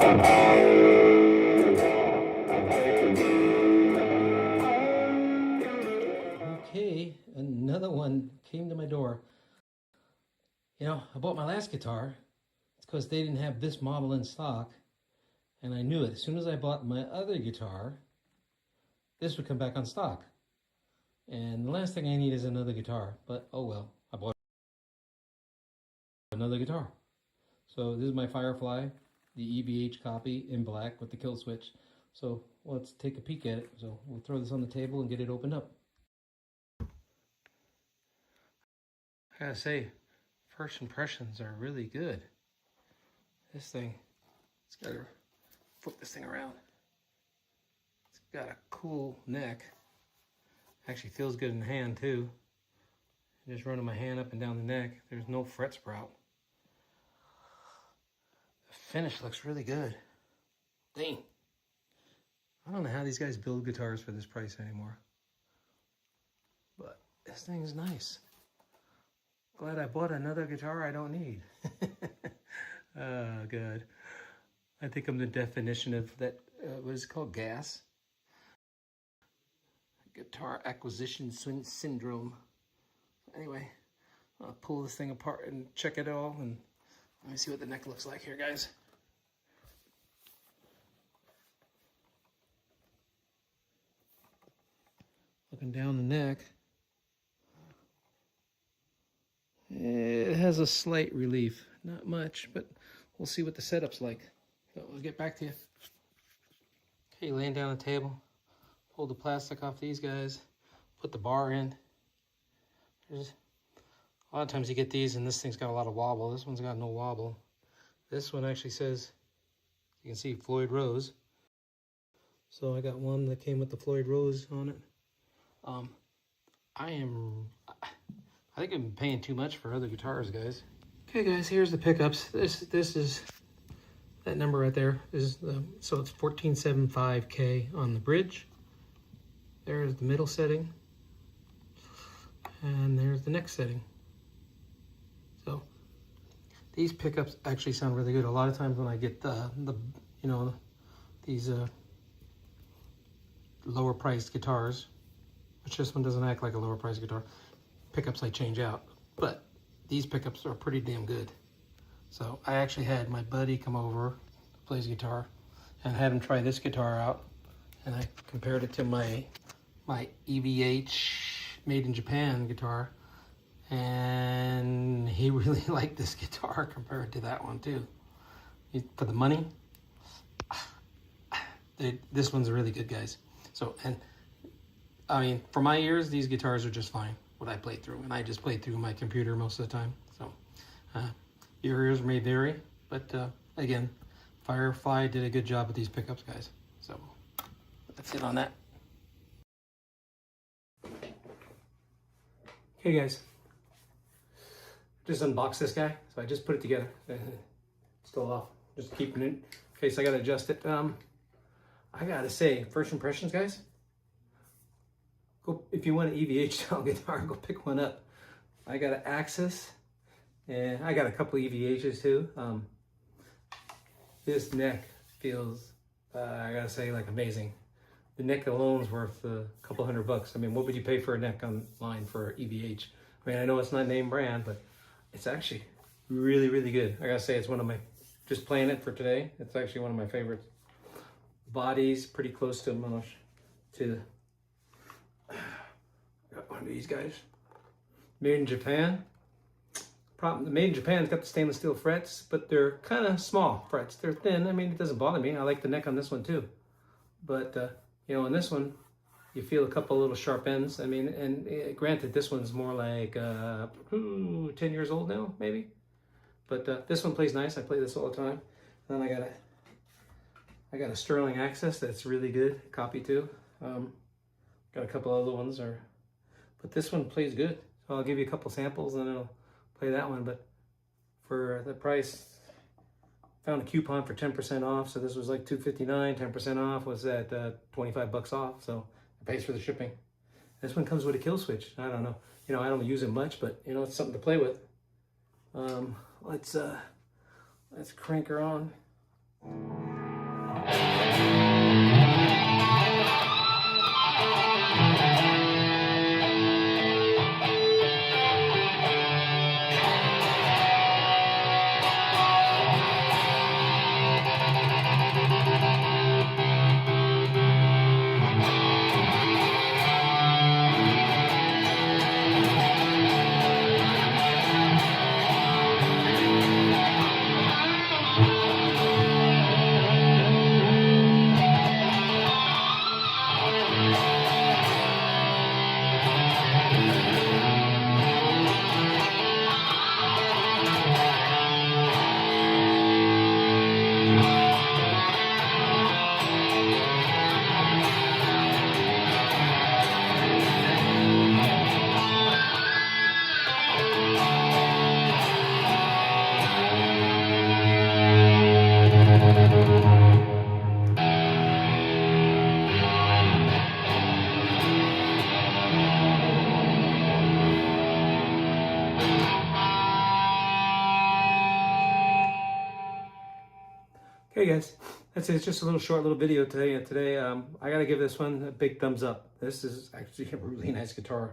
Okay, another one came to my door. You know, I bought my last guitar. It's because they didn't have this model in stock. And I knew it. As soon as I bought my other guitar, this would come back on stock. And the last thing I need is another guitar. But oh well, I bought another guitar. So this is my FireFly, the EVH copy in black with the kill switch. So let's take a peek at it. So we'll throw this on the table and get it opened up. I gotta say, first impressions are really good. This thing, it's got to flip this thing around. It's got a cool neck. Actually feels good in the hand too. Just running my hand up and down the neck. There's no fret sprout. The finish looks really good. Dang. I don't know how these guys build guitars for this price anymore. But this thing's nice. Glad I bought another guitar I don't need. Oh, good. I think I'm the definition of that, what is it called? GAS? Guitar Acquisition Syndrome. Anyway, I'll pull this thing apart and check it all, and let me see what the neck looks like here, guys. Looking down the neck. It has a slight relief, not much, but we'll see what the setup's like. So we'll get back to you. Okay, laying down the table, pull the plastic off these guys, put the bar in. There's a lot of times you get these and this thing's got a lot of wobble. This one's got no wobble. This one actually says, you can see Floyd Rose. So I got one that came with the Floyd Rose on it. I think I'm paying too much for other guitars, guys. Okay, guys, here's the pickups. This is that number right there. So it's 1475K on the bridge. There's the middle setting, and there's the next setting. So these pickups actually sound really good. A lot of times when I get these lower priced guitars, which this one doesn't act like a lower priced guitar, pickups I change out, but these pickups are pretty damn good. So I actually had my buddy come over, plays guitar, and had him try this guitar out, and I compared it to my EVH made in Japan guitar, and he really liked this guitar compared to that one too. For the money, this one's really good, guys. So, and I mean, for my ears, these guitars are just fine, what I play through, and I just play through my computer most of the time. So your ears may vary, but again, FireFly did a good job with these pickups, guys. So that's it on that. Okay, guys, just unboxed this guy. So I just put it together. Still off, just keeping it in case I gotta adjust it. I gotta say, first impressions, guys. Go, if you want an EVH style guitar, go pick one up. I got an Axis, and I got a couple EVHs too. This neck feels, I gotta say, like amazing. The neck alone is worth a couple $100. I mean, what would you pay for a neck online for EVH? I mean, I know it's not name brand, but it's actually really, really good. I gotta say, it's one of my, just playing it for today, it's actually one of my favorites. Body's pretty close to got one of these guys. Made in Japan. The made in Japan's got the stainless steel frets, but they're kind of small frets. They're thin. I mean, it doesn't bother me. I like the neck on this one too. But you know, on this one, you feel a couple little sharp ends. I mean, and granted, this one's more like 10 years old now, maybe. But this one plays nice. I play this all the time. And then I got a Sterling Access that's really good. Copy too. Got a couple other ones, but this one plays good. So I'll give you a couple samples and I'll play that one. But for the price, found a coupon for 10% off. So this was like $259. 10% off was at $25 off. So it pays for the shipping. This one comes with a kill switch. I don't know. You know, I don't use it much, but you know, it's something to play with. Let's crank her on. Okay, guys, that's it. It's just a little short little video today. I gotta give this one a big thumbs up. This is actually a really nice guitar.